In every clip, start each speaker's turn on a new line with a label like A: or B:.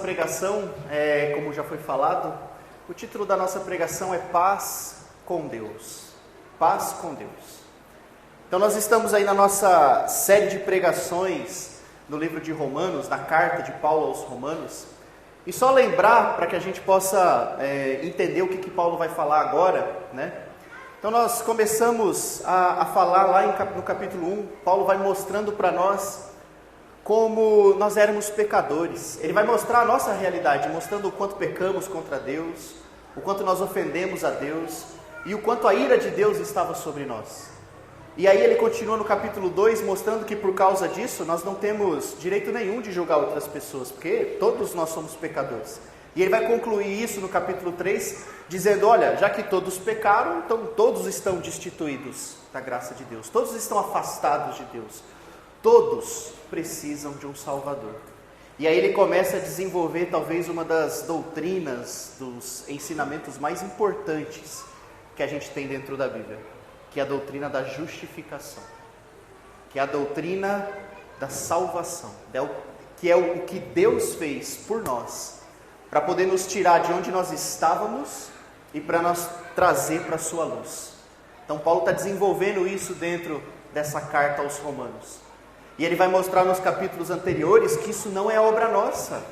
A: Pregação, como já foi falado, o título da nossa pregação é Paz com Deus. Paz com Deus. Então nós estamos aí na nossa série de pregações no livro de Romanos, na carta de Paulo aos Romanos. E só lembrar, para que a gente possa entender o que Paulo vai falar agora, né? Então nós começamos a falar lá no capítulo 1, Paulo vai mostrando para nós como nós éramos pecadores. Ele vai mostrar a nossa realidade, mostrando o quanto pecamos contra Deus, o quanto nós ofendemos a Deus e o quanto a ira de Deus estava sobre nós. E aí ele continua no capítulo 2, mostrando que por causa disso nós não temos direito nenhum de julgar outras pessoas, porque todos nós somos pecadores. E ele vai concluir isso no capítulo 3, dizendo, olha, já que todos pecaram, então todos estão destituídos da graça de Deus, todos estão afastados de Deus. Todos precisam de um Salvador. E aí ele começa a desenvolver talvez uma das doutrinas, dos ensinamentos mais importantes que a gente tem dentro da Bíblia, que é a doutrina da justificação, que é a doutrina da salvação, que é o que Deus fez por nós, para poder nos tirar de onde nós estávamos e para nos trazer para a sua luz. Então Paulo está desenvolvendo isso dentro dessa carta aos Romanos. E ele vai mostrar nos capítulos anteriores que isso não é obra nossa,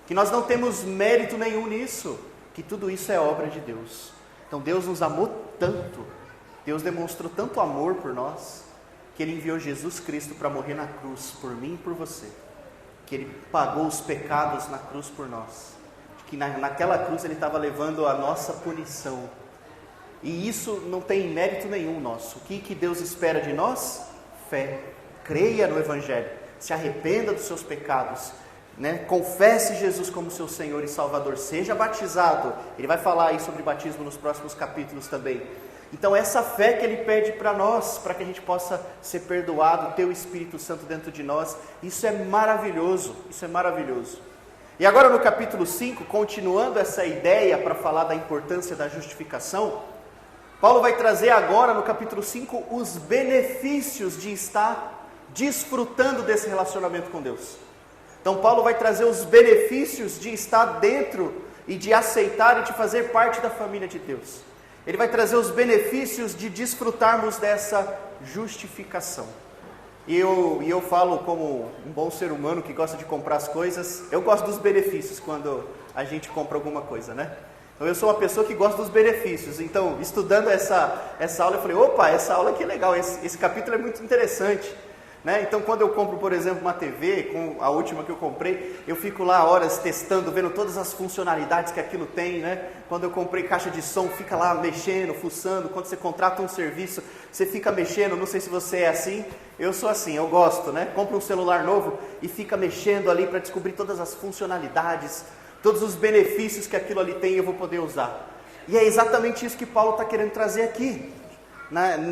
A: que nós não temos mérito nenhum nisso, que tudo isso é obra de Deus. Então Deus nos amou tanto, Deus demonstrou tanto amor por nós, que Ele enviou Jesus Cristo para morrer na cruz, por mim e por você, que Ele pagou os pecados na cruz por nós, que naquela cruz Ele estava levando a nossa punição, e isso não tem mérito nenhum nosso. O que Deus espera de nós? Fé. Creia no Evangelho, se arrependa dos seus pecados, né? Confesse Jesus como seu Senhor e Salvador, seja batizado. Ele vai falar aí sobre batismo nos próximos capítulos também. Então essa fé que Ele pede para nós, para que a gente possa ser perdoado, ter o Espírito Santo dentro de nós, isso é maravilhoso, isso é maravilhoso. E agora no capítulo 5, continuando essa ideia para falar da importância da justificação, Paulo vai trazer agora no capítulo 5 os benefícios de estar desfrutando desse relacionamento com Deus. Então Paulo vai trazer os benefícios de estar dentro e de aceitar e de fazer parte da família de Deus. Ele vai trazer os benefícios de desfrutarmos dessa justificação. E eu falo como um bom ser humano que gosta de comprar as coisas, eu gosto dos benefícios quando a gente compra alguma coisa, né? Então eu sou uma pessoa que gosta dos benefícios. Então, estudando essa aula, eu falei, opa, essa aula aqui é legal, esse capítulo é muito interessante. Né? Então quando eu compro, por exemplo, uma TV, com a última que eu comprei, eu fico lá horas testando, vendo todas as funcionalidades que aquilo tem, né? Quando eu comprei caixa de som, fica lá mexendo, fuçando. Quando você contrata um serviço, você fica mexendo. Não sei se você é assim, eu sou assim, eu gosto, né? Compro um celular novo e fica mexendo ali para descobrir todas as funcionalidades, todos os benefícios que aquilo ali tem e eu vou poder usar. E é exatamente isso que Paulo está querendo trazer aqui.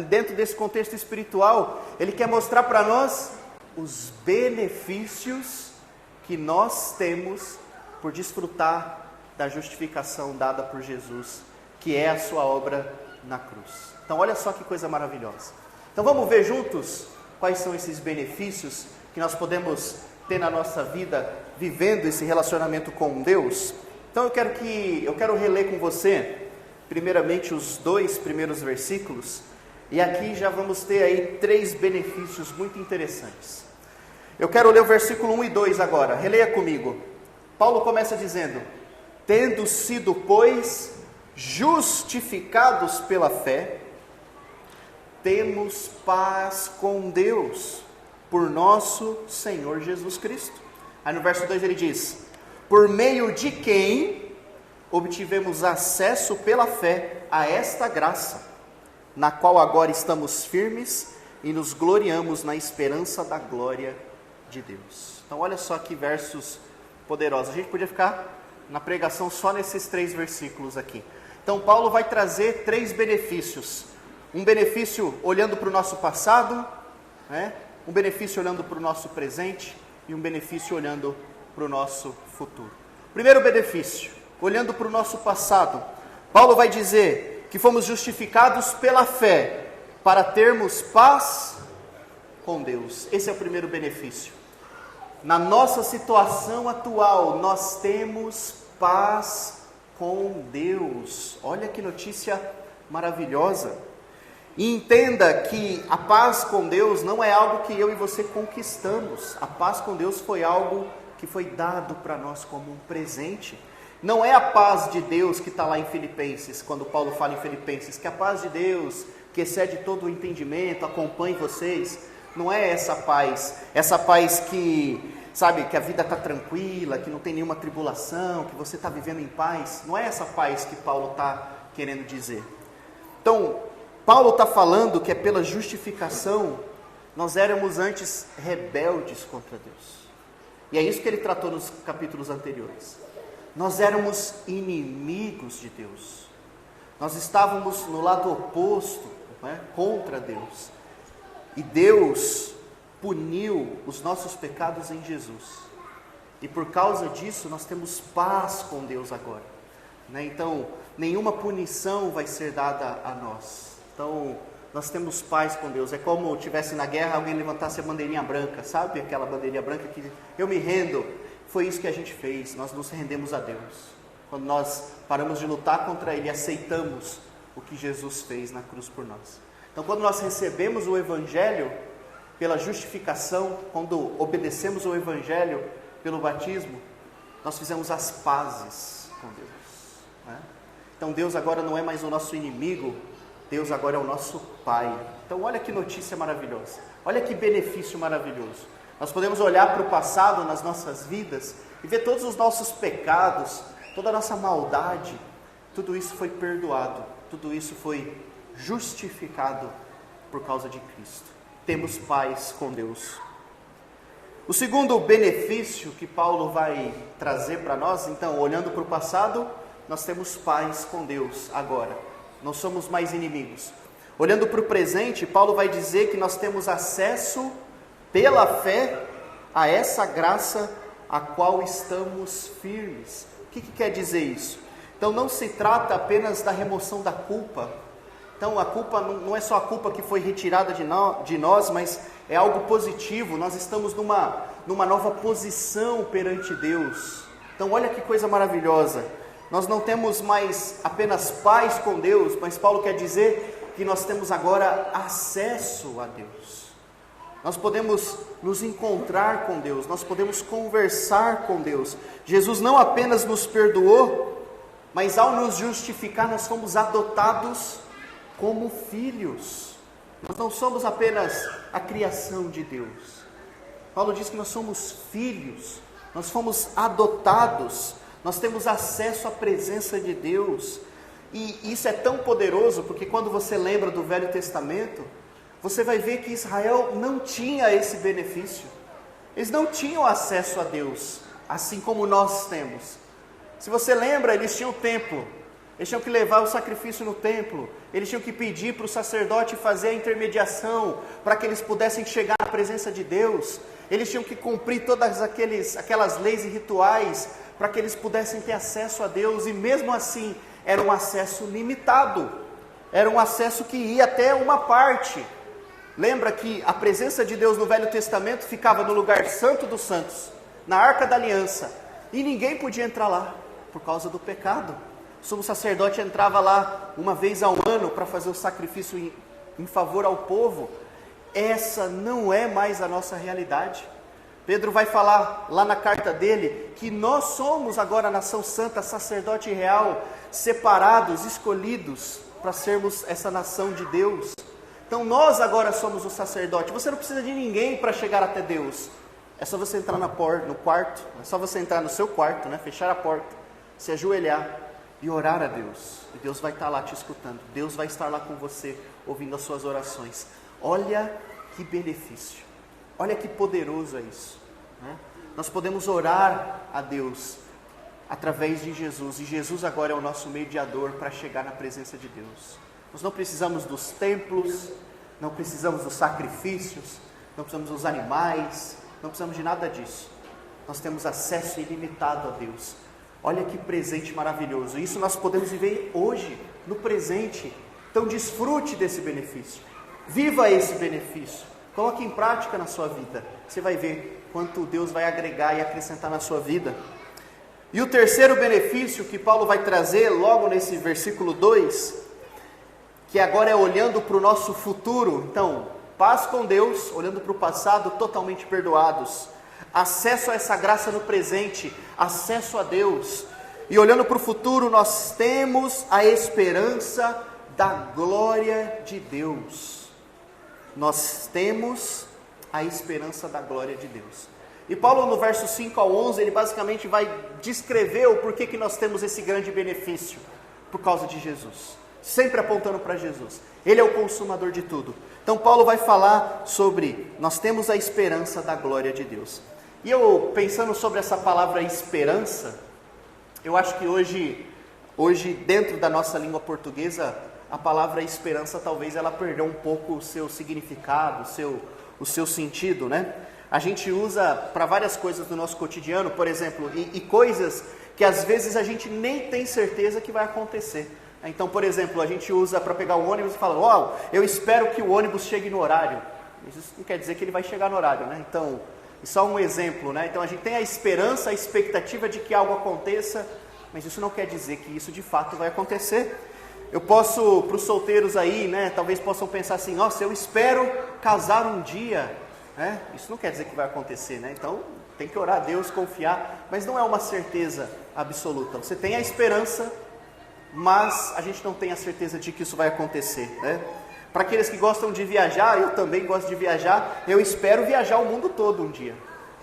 A: Dentro desse contexto espiritual, ele quer mostrar para nós os benefícios que nós temos por desfrutar da justificação dada por Jesus, que é a sua obra na cruz. Então olha só que coisa maravilhosa. Então vamos ver juntos quais são esses benefícios que nós podemos ter na nossa vida, vivendo esse relacionamento com Deus. Então eu quero reler com você primeiramente os 2 primeiros versículos, e aqui já vamos ter aí 3 benefícios muito interessantes. Eu quero ler o versículo 1 e 2 agora, releia comigo. Paulo começa dizendo, tendo sido, pois, justificados pela fé, temos paz com Deus, por nosso Senhor Jesus Cristo. Aí no verso 2 ele diz, por meio de quem obtivemos acesso pela fé a esta graça, na qual agora estamos firmes e nos gloriamos na esperança da glória de Deus. Então olha só que versos poderosos. A gente podia ficar na pregação só nesses 3 versículos aqui. Então Paulo vai trazer 3 benefícios. Um benefício olhando para o nosso passado, né? Um benefício olhando para o nosso presente e um benefício olhando para o nosso futuro. Primeiro benefício, olhando para o nosso passado, Paulo vai dizer que fomos justificados pela fé, para termos paz com Deus. Esse é o primeiro benefício. na nossa situação atual, nós temos paz com Deus. Olha que notícia maravilhosa. E entenda que a paz com Deus não é algo que eu e você conquistamos. A paz com Deus foi algo que foi dado para nós como um presente. Não é a paz de Deus que está lá em Filipenses, quando Paulo fala em Filipenses, que a paz de Deus, que excede todo o entendimento, acompanhe vocês. Não é essa paz que, sabe, que a vida está tranquila, que não tem nenhuma tribulação, que você está vivendo em paz. Não é essa paz que Paulo está querendo dizer. Então, Paulo está falando que é pela justificação, nós éramos antes rebeldes contra Deus. E é isso que ele tratou nos capítulos anteriores. Nós éramos inimigos de Deus. Nós estávamos no lado oposto, né, contra Deus. E Deus puniu os nossos pecados em Jesus. E por causa disso, nós temos paz com Deus agora. Né? Então, nenhuma punição vai ser dada a nós. Então, nós temos paz com Deus. É como se tivesse na guerra, alguém levantasse a bandeirinha branca, sabe? Aquela bandeirinha branca que eu me rendo. Foi isso que a gente fez, nós nos rendemos a Deus. Quando nós paramos de lutar contra Ele, aceitamos o que Jesus fez na cruz por nós. Então, quando nós recebemos o Evangelho pela justificação, quando obedecemos o Evangelho pelo batismo, nós fizemos as pazes com Deus. Né? Então, Deus agora não é mais o nosso inimigo, Deus agora é o nosso Pai. Então, olha que notícia maravilhosa, olha que benefício maravilhoso. Nós podemos olhar para o passado nas nossas vidas e ver todos os nossos pecados, toda a nossa maldade, tudo isso foi perdoado, tudo isso foi justificado por causa de Cristo. Temos paz com Deus. O segundo benefício que Paulo vai trazer para nós, então, olhando para o passado, nós temos paz com Deus agora, não somos mais inimigos. Olhando para o presente, Paulo vai dizer que nós temos acesso pela fé a essa graça a qual estamos firmes. O que quer dizer isso? Então não se trata apenas da remoção da culpa. Então a culpa não é só a culpa que foi retirada de nós, mas é algo positivo. Nós estamos numa nova posição perante Deus. Então olha que coisa maravilhosa. Nós não temos mais apenas paz com Deus, mas Paulo quer dizer que nós temos agora acesso a Deus. Nós podemos nos encontrar com Deus, nós podemos conversar com Deus. Jesus não apenas nos perdoou, mas ao nos justificar, nós fomos adotados como filhos. Nós não somos apenas a criação de Deus. Paulo diz que nós somos filhos, nós fomos adotados, nós temos acesso à presença de Deus. E isso é tão poderoso, porque quando você lembra do Velho Testamento, você vai ver que Israel não tinha esse benefício. Eles não tinham acesso a Deus, assim como nós temos. Se você lembra, eles tinham o templo, eles tinham que levar o sacrifício no templo, eles tinham que pedir para o sacerdote fazer a intermediação, para que eles pudessem chegar à presença de Deus. Eles tinham que cumprir todas aquelas leis e rituais, para que eles pudessem ter acesso a Deus, e mesmo assim, era um acesso limitado, era um acesso que ia até uma parte. Lembra que a presença de Deus no Velho Testamento ficava no lugar santo dos santos, na Arca da Aliança, e ninguém podia entrar lá, por causa do pecado. O sumo sacerdote entrava lá uma vez ao ano para fazer o sacrifício em favor ao povo. Essa não é mais a nossa realidade. Pedro vai falar lá na carta dele, que nós somos agora a nação santa, sacerdote real, separados, escolhidos, para sermos essa nação de Deus. Então nós agora somos o sacerdote. Você não precisa de ninguém para chegar até Deus. É só você entrar no quarto, é só você entrar no seu quarto, né? Fechar a porta, se ajoelhar e orar a Deus. E Deus vai estar lá te escutando. Deus vai estar lá com você, ouvindo as suas orações. Olha que benefício. Olha que poderoso é isso. Né? Nós podemos orar a Deus através de Jesus. E Jesus agora é o nosso mediador para chegar na presença de Deus. Nós não precisamos dos templos, não precisamos dos sacrifícios, não precisamos dos animais, não precisamos de nada disso. Nós temos acesso ilimitado a Deus. Olha que presente maravilhoso. Isso nós podemos viver hoje, no presente. Então desfrute desse benefício. Viva esse benefício. Coloque em prática na sua vida. Você vai ver quanto Deus vai agregar e acrescentar na sua vida. E o terceiro benefício que Paulo vai trazer logo nesse versículo 2, que agora é olhando para o nosso futuro. Então, paz com Deus, olhando para o passado, totalmente perdoados. Acesso a essa graça no presente, acesso a Deus. E olhando para o futuro, nós temos a esperança da glória de Deus. Nós temos a esperança da glória de Deus. E Paulo, no verso 5 ao 11, ele basicamente vai descrever o porquê que nós temos esse grande benefício, por causa de Jesus. Sempre apontando para Jesus. Ele é o consumador de tudo. Então Paulo vai falar sobre, nós temos a esperança da glória de Deus. E eu, pensando sobre essa palavra esperança, eu acho que hoje dentro da nossa língua portuguesa, a palavra esperança talvez ela perdeu um pouco o seu significado, o seu sentido, né? A gente usa para várias coisas do nosso cotidiano, por exemplo, e coisas que às vezes a gente nem tem certeza que vai acontecer. Então, por exemplo, a gente usa para pegar o ônibus e fala, uau, eu espero que o ônibus chegue no horário. Isso não quer dizer que ele vai chegar no horário, né? Então, só um exemplo, né? Então a gente tem a esperança, a expectativa de que algo aconteça, mas isso não quer dizer que isso de fato vai acontecer. Eu posso, para os solteiros aí, né, talvez possam pensar assim, nossa, eu espero casar um dia, né? Isso não quer dizer que vai acontecer, né? Então tem que orar a Deus, confiar, mas não é uma certeza absoluta. Você tem a esperança, mas a gente não tem a certeza de que isso vai acontecer, né? Para aqueles que gostam de viajar, eu também gosto de viajar, eu espero viajar o mundo todo um dia.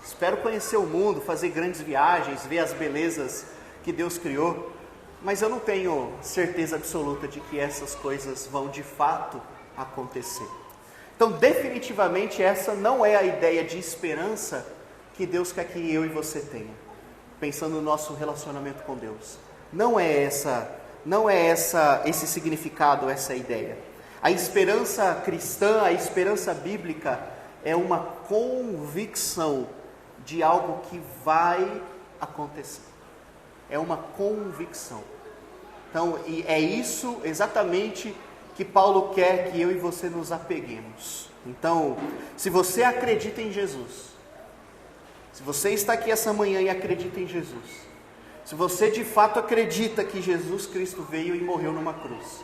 A: Espero conhecer o mundo, fazer grandes viagens, ver as belezas que Deus criou, mas eu não tenho certeza absoluta de que essas coisas vão de fato acontecer. Então, definitivamente, essa não é a ideia de esperança que Deus quer que eu e você tenha, pensando no nosso relacionamento com Deus. Não é esse significado, essa ideia. A esperança cristã, a esperança bíblica é uma convicção de algo que vai acontecer. É uma convicção. Então, e é isso exatamente que Paulo quer que eu e você nos apeguemos. Então, se você acredita em Jesus, se você está aqui essa manhã e acredita em Jesus, se você de fato acredita que Jesus Cristo veio e morreu numa cruz,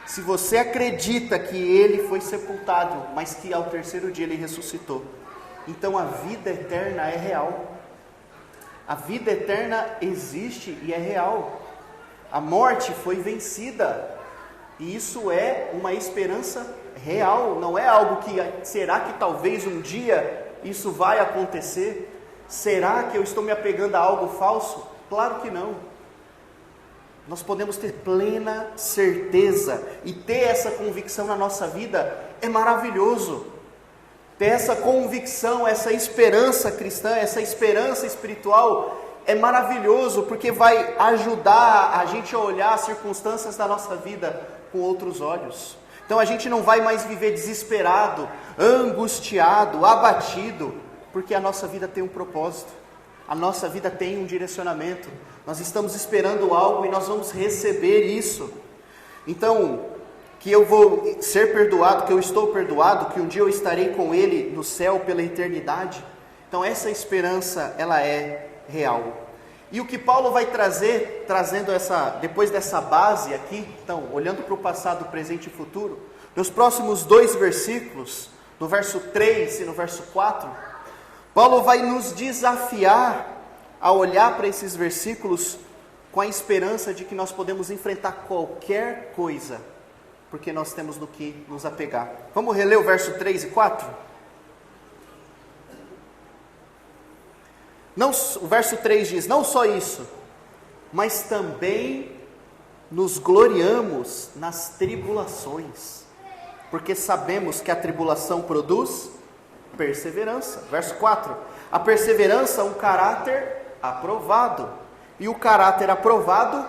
A: se você acredita que Ele foi sepultado, mas que ao terceiro dia Ele ressuscitou, então a vida eterna é real. A vida eterna existe e é real. A morte foi vencida. E isso é uma esperança real. Não é algo que, será que talvez um dia isso vai acontecer? Será que eu estou me apegando a algo falso? Claro que não. Nós podemos ter plena certeza e ter essa convicção na nossa vida é maravilhoso. Ter essa convicção, essa esperança cristã, essa esperança espiritual é maravilhoso, porque vai ajudar a gente a olhar as circunstâncias da nossa vida com outros olhos. Então a gente não vai mais viver desesperado, angustiado, abatido, porque a nossa vida tem um propósito, a nossa vida tem um direcionamento. Nós estamos esperando algo e nós vamos receber isso. Então, que eu vou ser perdoado, que eu estou perdoado, que um dia eu estarei com Ele no céu pela eternidade. Então essa esperança, ela é real. E o que Paulo vai trazer, depois dessa base aqui, então, olhando para o passado, presente e futuro, nos próximos 2 versículos, no verso 3 e no verso 4, Paulo vai nos desafiar a olhar para esses versículos com a esperança de que nós podemos enfrentar qualquer coisa, porque nós temos no que nos apegar. Vamos reler o verso 3 e 4? O verso 3 diz, não só isso, mas também nos gloriamos nas tribulações, porque sabemos que a tribulação produz perseverança. Verso 4, a perseverança, um caráter aprovado, e o caráter aprovado,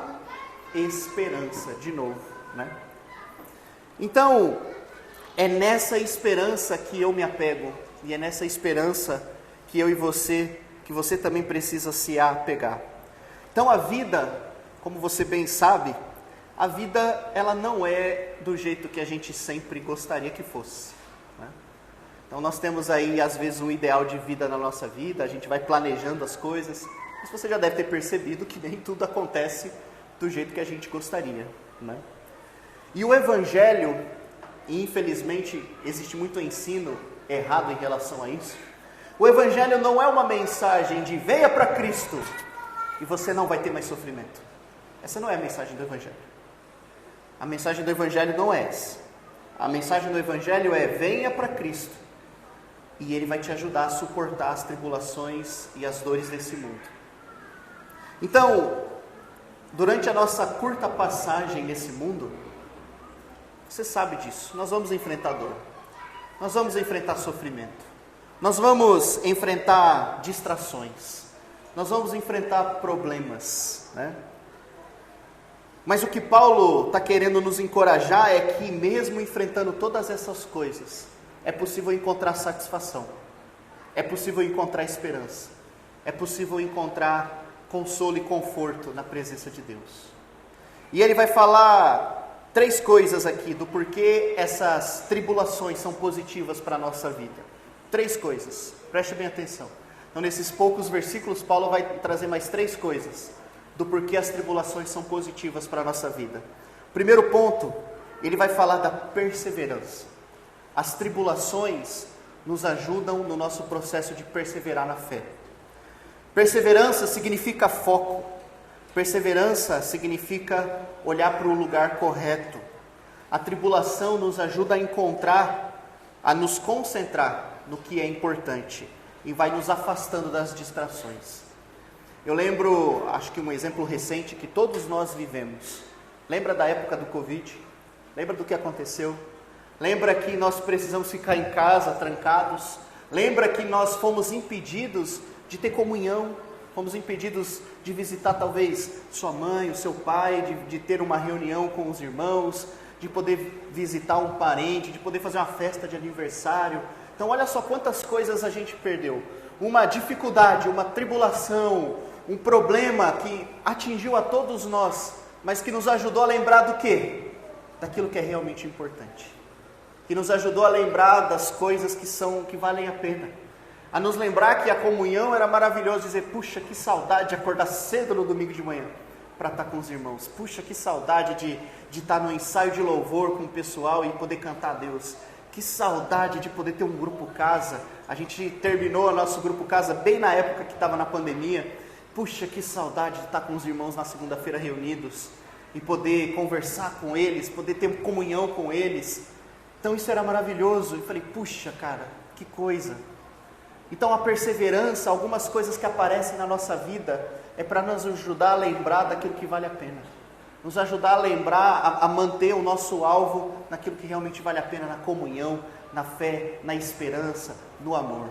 A: esperança, de novo, né? Então, é nessa esperança que eu me apego, e é nessa esperança que eu e você, que você também precisa se apegar. Então a vida, como você bem sabe, a vida ela não é do jeito que a gente sempre gostaria que fosse, né? Então nós temos aí às vezes um ideal de vida na nossa vida, a gente vai planejando as coisas, mas você já deve ter percebido que nem tudo acontece do jeito que a gente gostaria, né? E o Evangelho, infelizmente, existe muito ensino errado em relação a isso. O Evangelho não é uma mensagem de venha para Cristo e você não vai ter mais sofrimento. Essa não é a mensagem do Evangelho. A mensagem do Evangelho não é essa. A mensagem do Evangelho é venha para Cristo e Ele vai te ajudar a suportar as tribulações e as dores desse mundo. Então, durante a nossa curta passagem nesse mundo, você sabe disso, nós vamos enfrentar dor, nós vamos enfrentar sofrimento, nós vamos enfrentar distrações, nós vamos enfrentar problemas, né? Mas o que Paulo está querendo nos encorajar é que mesmo enfrentando todas essas coisas, é possível encontrar satisfação, é possível encontrar esperança, é possível encontrar consolo e conforto na presença de Deus. E ele vai falar 3 coisas aqui do porquê essas tribulações são positivas para a nossa vida. 3 coisas, preste bem atenção. Então nesses poucos versículos, Paulo vai trazer mais 3 coisas do porquê as tribulações são positivas para a nossa vida. Primeiro ponto, ele vai falar da perseverança. As tribulações nos ajudam no nosso processo de perseverar na fé. Perseverança significa foco. Perseverança significa olhar para o lugar correto. A tribulação nos ajuda a encontrar, a nos concentrar no que é importante e vai nos afastando das distrações. Eu lembro, acho que um exemplo recente que todos nós vivemos. Lembra da época do Covid? Lembra do que aconteceu? Lembra que nós precisamos ficar em casa, trancados? Lembra que nós fomos impedidos de ter comunhão? Fomos impedidos de visitar talvez sua mãe, o seu pai, de ter uma reunião com os irmãos, de poder visitar um parente, de poder fazer uma festa de aniversário. Então olha só quantas coisas a gente perdeu. Uma dificuldade, uma tribulação, um problema que atingiu a todos nós, mas que nos ajudou a lembrar do quê? Daquilo que é realmente importante. Que nos ajudou a lembrar das coisas que valem a pena. A nos lembrar que a comunhão era maravilhosa, dizer, puxa, que saudade de acordar cedo no domingo de manhã para estar com os irmãos. Puxa, que saudade de estar no ensaio de louvor com o pessoal e poder cantar a Deus. Que saudade de poder ter um grupo casa. A gente terminou o nosso grupo casa bem na época que estava na pandemia. Puxa, que saudade de estar com os irmãos na segunda-feira reunidos e poder conversar com eles, poder ter comunhão com eles. Então isso era maravilhoso. Eu falei, puxa, cara, que coisa. Então a perseverança, algumas coisas que aparecem na nossa vida, é para nos ajudar a lembrar daquilo que vale a pena. Nos ajudar a lembrar, a manter o nosso alvo naquilo que realmente vale a pena, na comunhão, na fé, na esperança, no amor.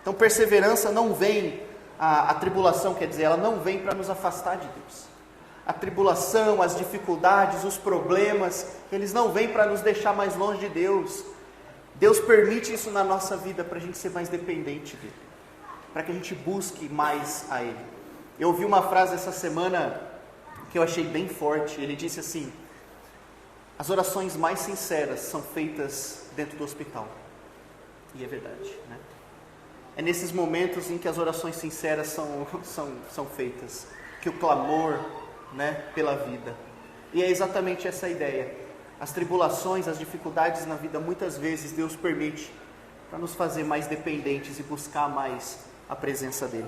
A: Então perseverança não vem, a tribulação quer dizer, ela não vem para nos afastar de Deus. A tribulação, as dificuldades, os problemas, eles não vêm para nos deixar mais longe de Deus. Deus permite isso na nossa vida para a gente ser mais dependente dEle, para que a gente busque mais a Ele. Eu ouvi uma frase essa semana que eu achei bem forte. Ele disse assim: as orações mais sinceras são feitas dentro do hospital. E é verdade, né? É nesses momentos em que as orações sinceras são feitas, que o clamor, né, pela vida. E é exatamente essa a ideia. As tribulações, as dificuldades na vida, muitas vezes Deus permite para nos fazer mais dependentes e buscar mais a presença dEle.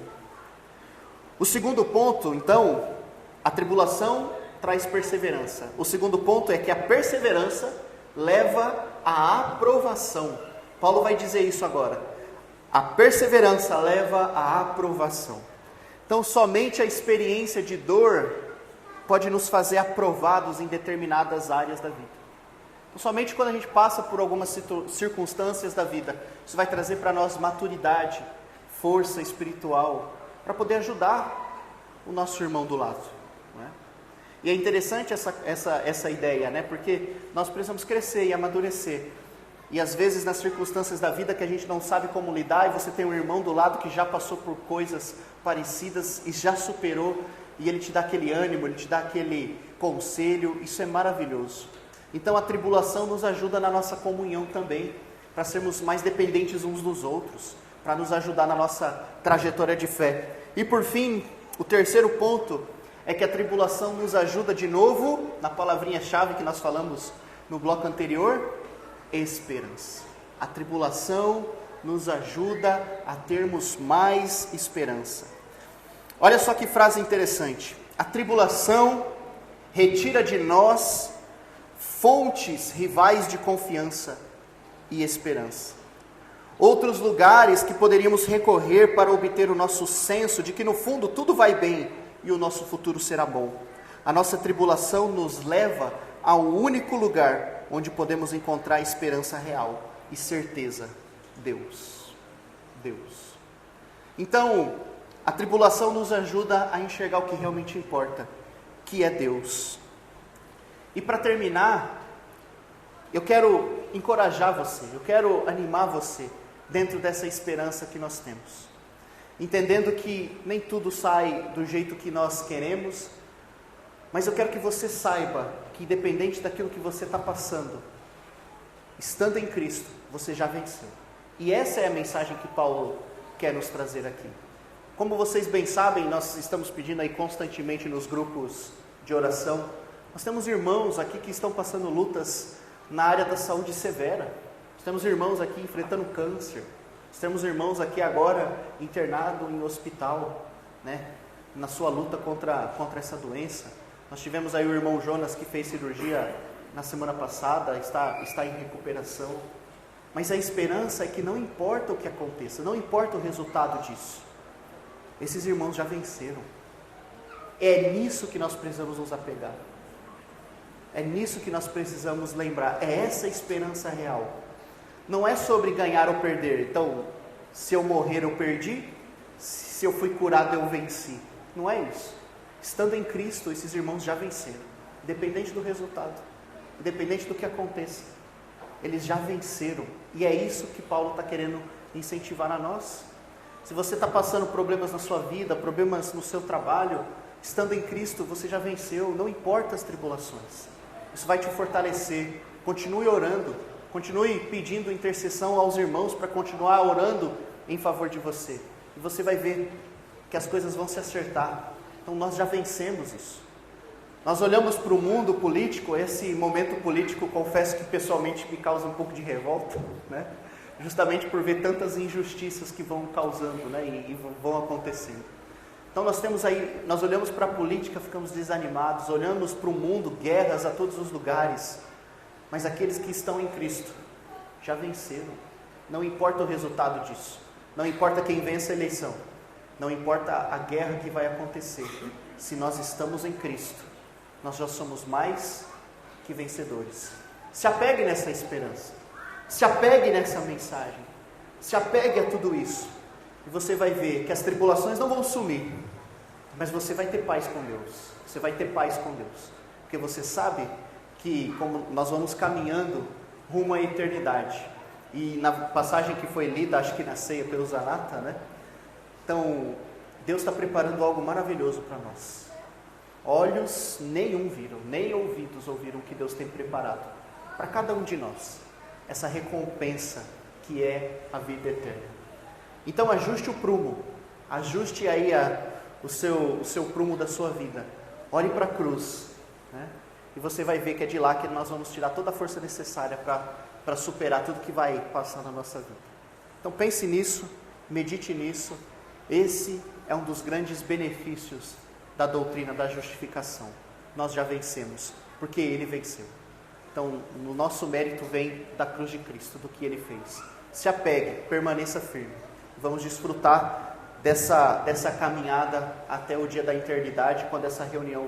A: O segundo ponto, então, a tribulação traz perseverança. O segundo ponto é que a perseverança leva à aprovação. Paulo vai dizer isso agora. A perseverança leva à aprovação. Então, somente a experiência de dor pode nos fazer aprovados em determinadas áreas da vida. Então, somente quando a gente passa por algumas circunstâncias da vida, isso vai trazer para nós maturidade, força espiritual, para poder ajudar o nosso irmão do lado. Não é? E é interessante essa ideia, né? Porque nós precisamos crescer e amadurecer. E às vezes nas circunstâncias da vida que a gente não sabe como lidar, e você tem um irmão do lado que já passou por coisas parecidas e já superou, e ele te dá aquele ânimo, ele te dá aquele conselho, isso é maravilhoso. Então a tribulação nos ajuda na nossa comunhão também, para sermos mais dependentes uns dos outros, para nos ajudar na nossa trajetória de fé. E por fim, o terceiro ponto é que a tribulação nos ajuda de novo, na palavrinha-chave que nós falamos no bloco anterior, esperança. A tribulação nos ajuda a termos mais esperança. Olha só que frase interessante. A tribulação retira de nós fontes rivais de confiança e esperança. Outros lugares que poderíamos recorrer para obter o nosso senso de que no fundo tudo vai bem e o nosso futuro será bom. A nossa tribulação nos leva ao único lugar onde podemos encontrar esperança real e certeza: Deus. Deus. Então, a tribulação nos ajuda a enxergar o que realmente importa, que é Deus. E para terminar, eu quero encorajar você, eu quero animar você dentro dessa esperança que nós temos. Entendendo que nem tudo sai do jeito que nós queremos, mas eu quero que você saiba que independente daquilo que você está passando, estando em Cristo, você já venceu. E essa é a mensagem que Paulo quer nos trazer aqui. Como vocês bem sabem, nós estamos pedindo aí constantemente nos grupos de oração. Nós temos irmãos aqui que estão passando lutas na área da saúde severa. Nós temos irmãos aqui enfrentando câncer. Nós temos irmãos aqui agora internados em hospital, né, na sua luta contra essa doença. Nós tivemos aí o irmão Jonas que fez cirurgia na semana passada, está em recuperação. Mas a esperança é que não importa o que aconteça, não importa o resultado disso. Esses irmãos já venceram. É nisso que nós precisamos nos apegar. É nisso que nós precisamos lembrar. É essa esperança real. Não é sobre ganhar ou perder. Então, se eu morrer eu perdi, se eu fui curado eu venci. Não é isso. Estando em Cristo, esses irmãos já venceram. Independente do resultado, independente do que aconteça, eles já venceram. E é isso que Paulo está querendo incentivar a nós. Se você está passando problemas na sua vida, problemas no seu trabalho, estando em Cristo, você já venceu. Não importa as tribulações. Isso vai te fortalecer. Continue orando. Continue pedindo intercessão aos irmãos para continuar orando em favor de você. E você vai ver que as coisas vão se acertar. Então nós já vencemos isso. Nós olhamos para o mundo político, esse momento político, confesso que pessoalmente me causa um pouco de revolta, né? Justamente por ver tantas injustiças que vão causando, né? e vão acontecendo. Então nós olhamos para a política, ficamos desanimados, olhamos para o mundo, guerras a todos os lugares, mas aqueles que estão em Cristo já venceram. Não importa o resultado disso, não importa quem vence a eleição, não importa a guerra que vai acontecer, se nós estamos em Cristo, nós já somos mais que vencedores. Se apegue nessa esperança, se apegue nessa mensagem, se apegue a tudo isso, e você vai ver que as tribulações não vão sumir, mas você vai ter paz com Deus. Você vai ter paz com Deus, porque você sabe que como nós vamos caminhando rumo à eternidade. E na passagem que foi lida, acho que na ceia pelo Zanata, né? Então, Deus está preparando algo maravilhoso para nós. Olhos nenhum viram, nem ouvidos ouviram o que Deus tem preparado para cada um de nós. Essa recompensa que é a vida eterna. Então ajuste o prumo, ajuste aí o seu prumo da sua vida. Olhe para a cruz, né? E você vai ver que é de lá que nós vamos tirar toda a força necessária para superar tudo que vai passar na nossa vida. Então pense nisso, medite nisso. Esse é um dos grandes benefícios da doutrina da justificação. Nós já vencemos, porque Ele venceu. Então, o nosso mérito vem da cruz de Cristo, do que Ele fez. Se apegue, permaneça firme. Vamos desfrutar dessa caminhada até o dia da eternidade, quando essa reunião